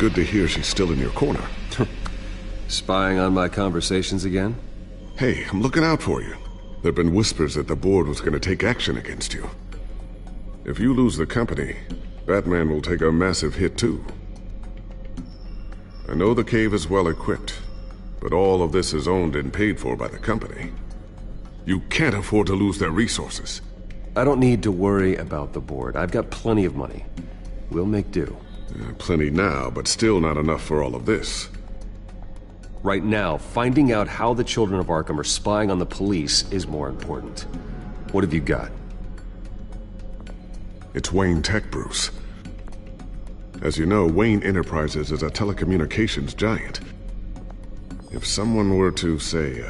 good to hear she's still in your corner. Spying on my conversations again? Hey, I'm looking out for you. There've been whispers that the board was going to take action against you. If you lose the company, Batman will take a massive hit too. I know the cave is well equipped, but all of this is owned and paid for by the company. You can't afford to lose their resources. I don't need to worry about the board. I've got plenty of money. We'll make do. Plenty now, but still not enough for all of this. Right now, finding out how the children of Arkham are spying on the police is more important. What have you got? It's Wayne Tech, Bruce. As you know, Wayne Enterprises is a telecommunications giant. If someone were to, say,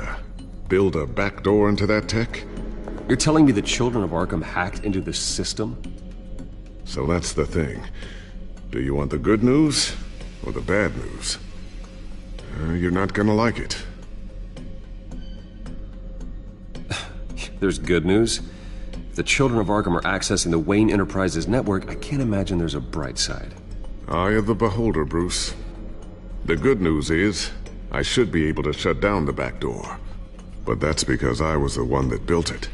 build a backdoor into that tech... You're telling me the children of Arkham hacked into the system? So that's the thing. Do you want the good news or the bad news? You're not gonna like it. There's good news. If the children of Arkham are accessing the Wayne Enterprises network, I can't imagine there's a bright side. Eye of the beholder, Bruce. The good news is, I should be able to shut down the back door. But that's because I was the one that built it.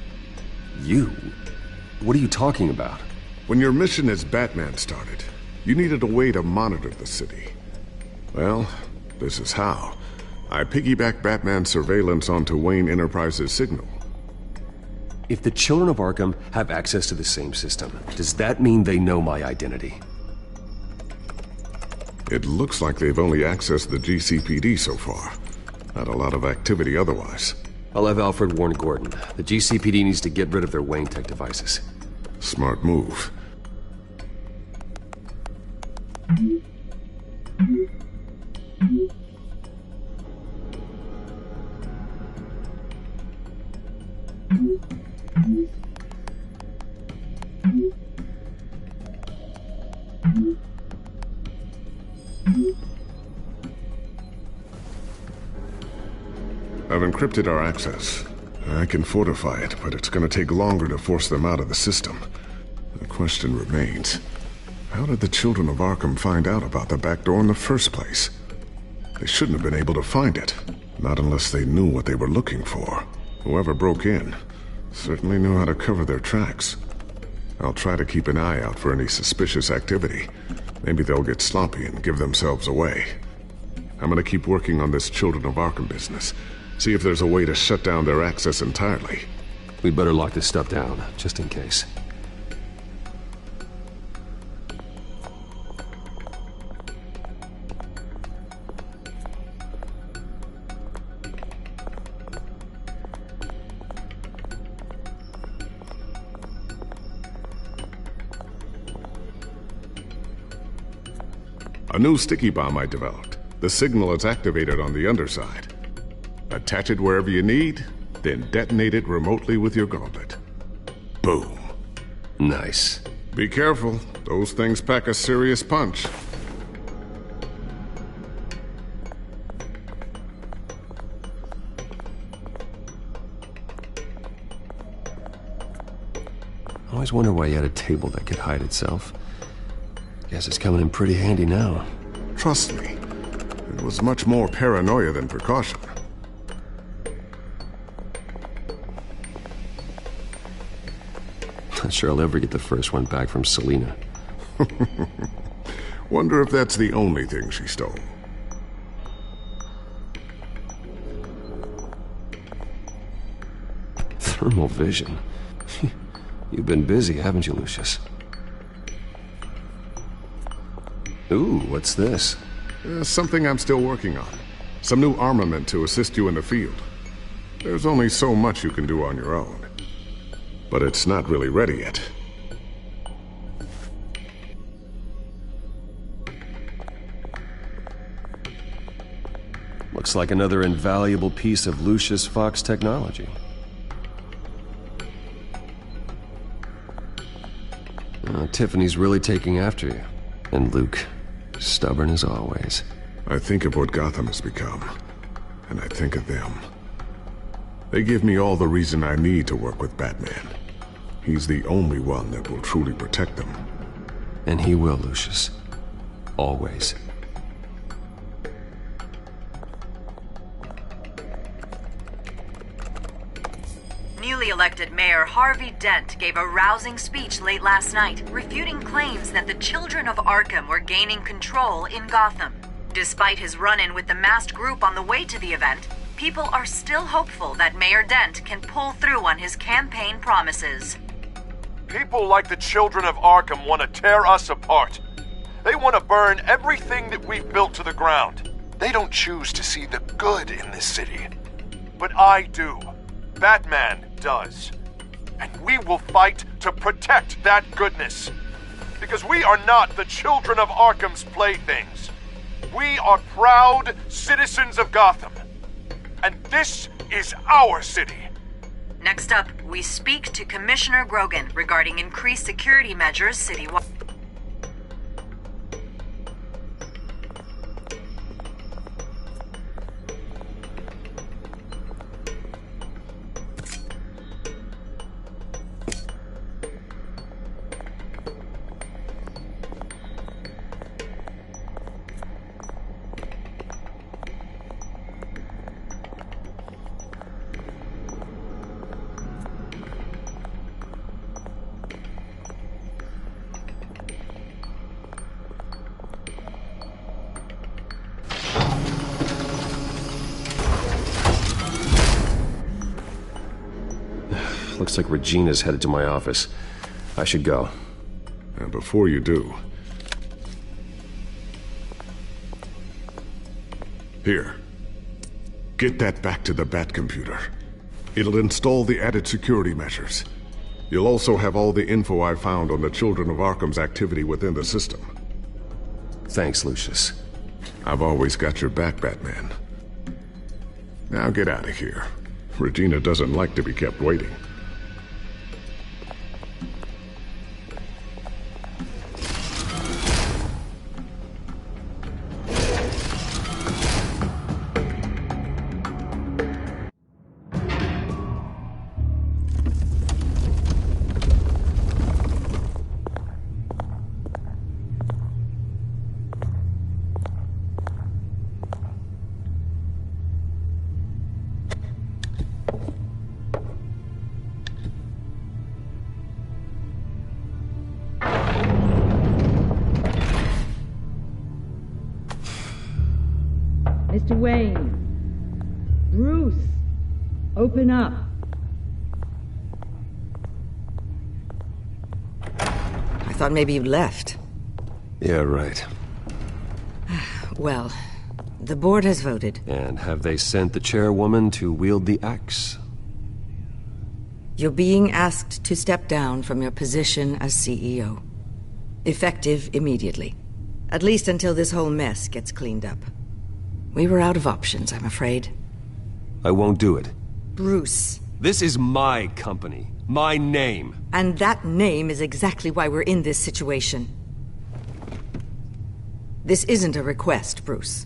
You? What are you talking about? When your mission as Batman started, you needed a way to monitor the city. Well, this is how. I piggybacked Batman's surveillance onto Wayne Enterprises' signal. If the children of Arkham have access to the same system, does that mean they know my identity? It looks like they've only accessed the GCPD so far. Not a lot of activity otherwise. I'll have Alfred warn Gordon. The GCPD needs to get rid of their Wayne Tech devices. Smart move. I've encrypted our access. I can fortify it, but it's going to take longer to force them out of the system. The question remains, how did the children of Arkham find out about the back door in the first place? They shouldn't have been able to find it, not unless they knew what they were looking for. Whoever broke in certainly knew how to cover their tracks. I'll try to keep an eye out for any suspicious activity. Maybe they'll get sloppy and give themselves away. I'm gonna keep working on this Children of Arkham business. See if there's a way to shut down their access entirely. We'd better lock this stuff down, just in case. A new sticky bomb I developed. The signal is activated on the underside. Attach it wherever you need, then detonate it remotely with your gauntlet. Boom. Nice. Be careful. Those things pack a serious punch. I always wonder why you had a table that could hide itself. Guess it's coming in pretty handy now. Trust me, it was much more paranoia than precaution. Not sure I'll ever get the first one back from Selina. Wonder if that's the only thing she stole. Thermal vision. You've been busy, haven't you, Lucius? Ooh, what's this? Something I'm still working on. Some new armament to assist you in the field. There's only so much you can do on your own. But it's not really ready yet. Looks like another invaluable piece of Lucius Fox technology. Tiffany's really taking after you. And Luke, stubborn as always. I think of what Gotham has become, and I think of them. They give me all the reason I need to work with Batman. He's the only one that will truly protect them. And he will, Lucius. Always. elected Mayor Harvey Dent gave a rousing speech late last night, refuting claims that the children of Arkham were gaining control in Gotham. Despite his run-in with the masked group on the way to the event, people are still hopeful that Mayor Dent can pull through on his campaign promises. People like the children of Arkham want to tear us apart. They want to burn everything that we've built to the ground. They don't choose to see the good in this city. But I do. Batman does. And we will fight to protect that goodness. Because we are not the children of Arkham's playthings. We are proud citizens of Gotham. And this is our city. Next up, we speak to Commissioner Grogan regarding increased security measures citywide. Looks like Regina's headed to my office. I should go. And before you do... Here. Get that back to the Bat computer. It'll install the added security measures. You'll also have all the info I found on the Children of Arkham's activity within the system. Thanks, Lucius. I've always got your back, Batman. Now get out of here. Regina doesn't like to be kept waiting. Mr. Wayne. Bruce. Open up. I thought maybe you'd left. Yeah, right. Well, the board has voted. And have they sent the chairwoman to wield the axe? You're being asked to step down from your position as CEO. Effective immediately. At least until this whole mess gets cleaned up. We were out of options, I'm afraid. I won't do it. Bruce. This is my company. My name. And that name is exactly why we're in this situation. This isn't a request, Bruce.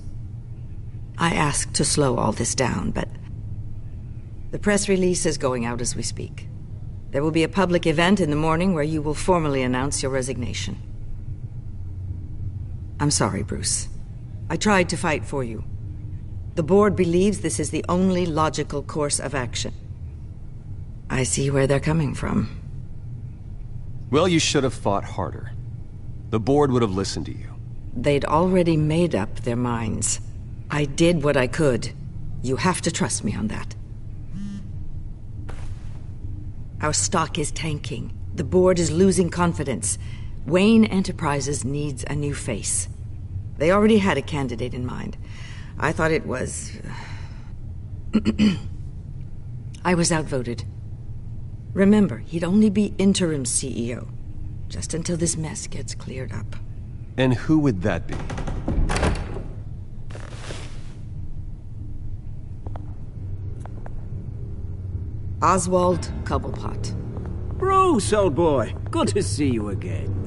I asked to slow all this down, but... the press release is going out as we speak. There will be a public event in the morning where you will formally announce your resignation. I'm sorry, Bruce. I tried to fight for you. The board believes this is the only logical course of action. I see where they're coming from. Well, you should have fought harder. The board would have listened to you. They'd already made up their minds. I did what I could. You have to trust me on that. Our stock is tanking. The board is losing confidence. Wayne Enterprises needs a new face. They already had a candidate in mind. I thought it was... I was outvoted. Remember, he'd only be interim CEO, just until this mess gets cleared up. And who would that be? Oswald Cobblepot. Bruce, old boy. Good to see you again.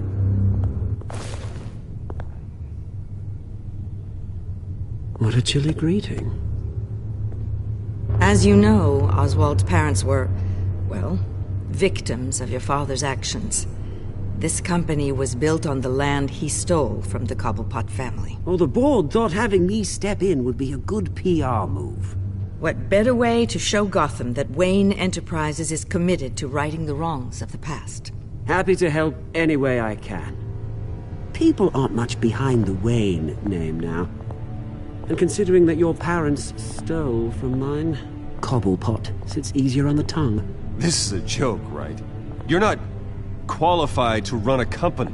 What a chilly greeting. As you know, Oswald's parents were, well, victims of your father's actions. This company was built on the land he stole from the Cobblepot family. Oh, the board thought having me step in would be a good PR move. What better way to show Gotham that Wayne Enterprises is committed to righting the wrongs of the past? Happy to help any way I can. People aren't much behind the Wayne name now. And considering that your parents stole from mine, Cobblepot sits easier on the tongue. This is a joke, right? You're not qualified to run a company.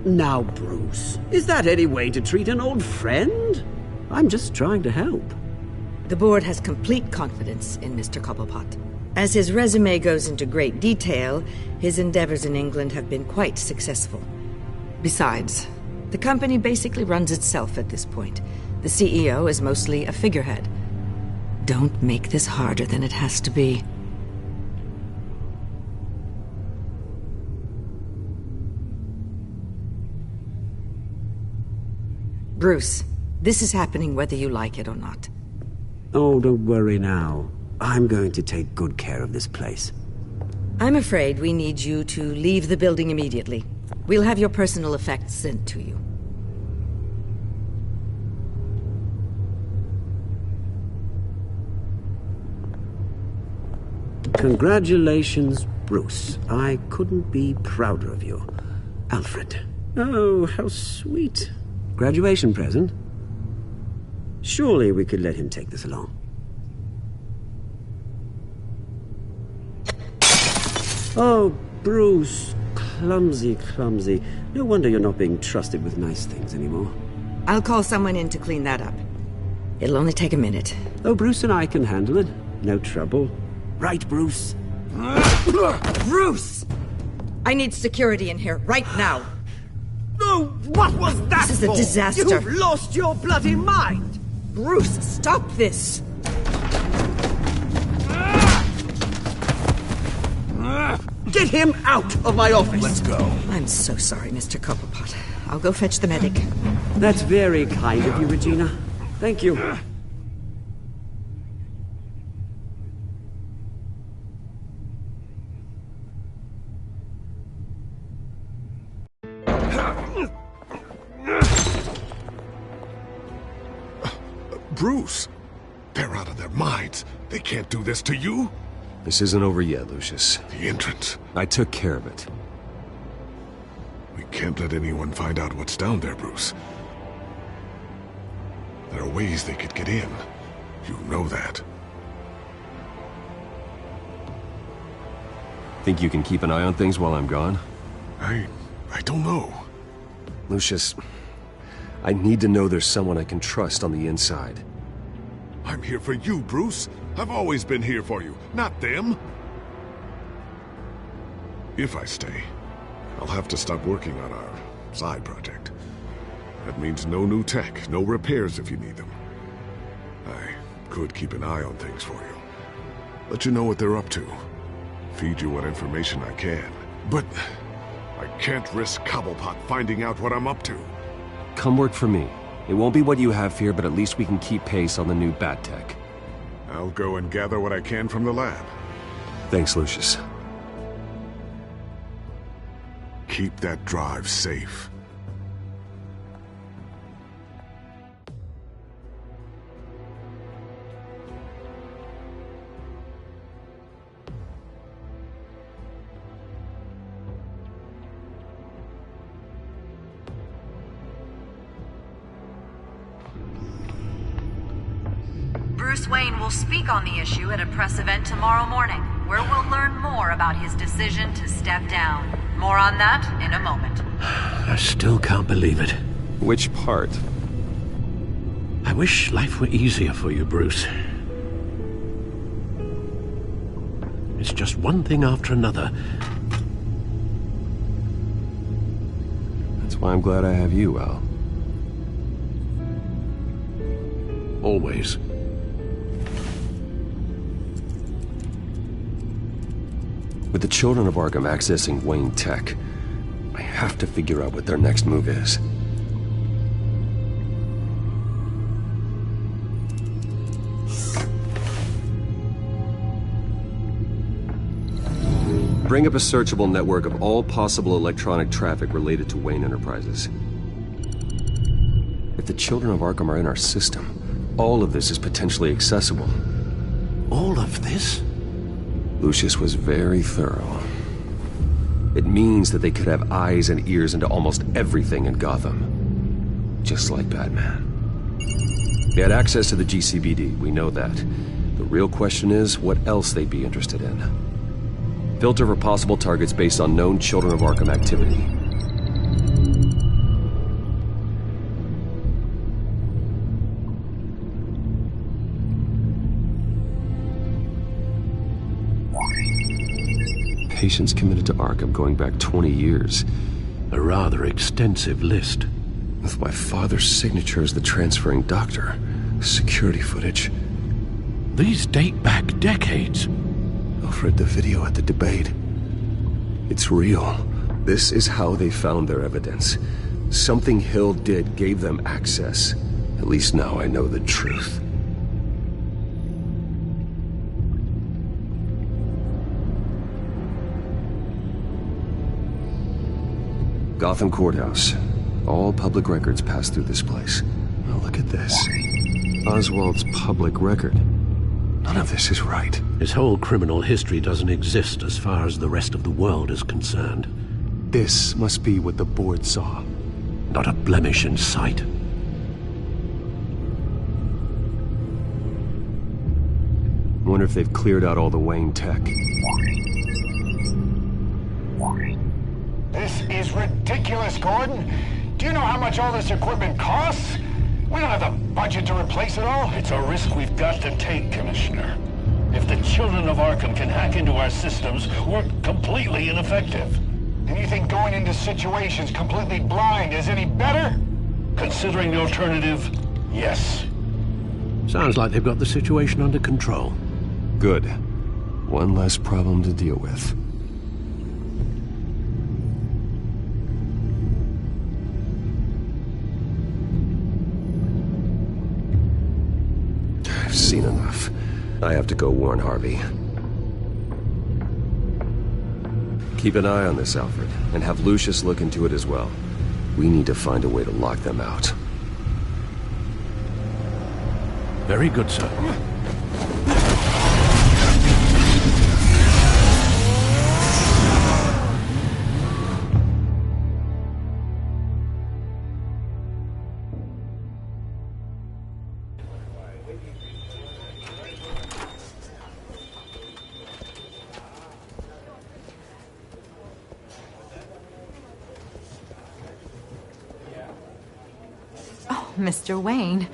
Now, Bruce, is that any way to treat an old friend? I'm just trying to help. The board has complete confidence in Mr. Cobblepot. As his resume goes into great detail, his endeavors in England have been quite successful. Besides, the company basically runs itself at this point. The CEO is mostly a figurehead. Don't make this harder than it has to be. Bruce, this is happening whether you like it or not. Oh, don't worry now. I'm going to take good care of this place. I'm afraid we need you to leave the building immediately. We'll have your personal effects sent to you. Congratulations, Bruce. I couldn't be prouder of you. Alfred. Oh, how sweet. Graduation present? Surely we could let him take this along. Oh, Bruce. Clumsy, clumsy. No wonder you're not being trusted with nice things anymore. I'll call someone in to clean that up. It'll only take a minute. Oh, Bruce and I can handle it. No trouble. Right, Bruce? Bruce! I need security in here, right now. No, what was that This is a for? disaster. You've lost your bloody mind! Bruce, stop this! Get him out of my office! Let's go. I'm so sorry, Mr. Cobblepot. I'll go fetch the medic. That's very kind of you, Regina. Thank you. Bruce, they're out of their minds. They can't do this to you. This isn't over yet, Lucius. The entrance. I took care of it. We can't let anyone find out what's down there, Bruce. There are ways they could get in. You know that. Think you can keep an eye on things while I'm gone? I don't know. Lucius, I need to know there's someone I can trust on the inside. I'm here for you, Bruce. I've always been here for you, not them. If I stay, I'll have to stop working on our side project. That means no new tech, no repairs if you need them. I could keep an eye on things for you. Let you know what they're up to. Feed you what information I can. But I can't risk Cobblepot finding out what I'm up to. Come work for me. It won't be what you have here, but at least we can keep pace on the new bat tech. I'll go and gather what I can from the lab. Thanks, Lucius. Keep that drive safe. Bruce Wayne will speak on the issue at a press event tomorrow morning, where we'll learn more about his decision to step down. More on that in a moment. I still can't believe it. Which part? I wish life were easier for you, Bruce. It's just one thing after another. That's why I'm glad I have you, Al. Always. With the children of Arkham accessing Wayne Tech, I have to figure out what their next move is. Bring up a searchable network of all possible electronic traffic related to Wayne Enterprises. If the children of Arkham are in our system, all of this is potentially accessible. of this? Lucius was very thorough. It means that they could have eyes and ears into almost everything in Gotham. Just like Batman. They had access to the GCBD, we know that. The real question is, what else they'd be interested in. Filter for possible targets based on known Children of Arkham activity. Patients committed to Arkham going back 20 years. A rather extensive list. With my father's signature as the transferring doctor. Security footage. These date back decades. I've read the video at the debate. It's real. This is how they found their evidence. Something Hill did gave them access. At least now I know the truth. Gotham Courthouse. All public records pass through this place. Now look at this. Oswald's public record. None of this is right. His whole criminal history doesn't exist as far as the rest of the world is concerned. This must be what the board saw. Not a blemish in sight. Wonder if they've cleared out all the Wayne tech. This is ridiculous, Gordon. Do you know how much all this equipment costs? We don't have the budget to replace it all. It's a risk we've got to take, Commissioner. If the Children of Arkham can hack into our systems, we're completely ineffective. And you think going into situations completely blind is any better? Considering the alternative, yes. Sounds like they've got the situation under control. Good. One less problem to deal with. I've seen enough. I have to go warn Harvey. Keep an eye on this, Alfred, and have Lucius look into it as well. We need to find a way to lock them out. Very good, sir. Mr. Wayne,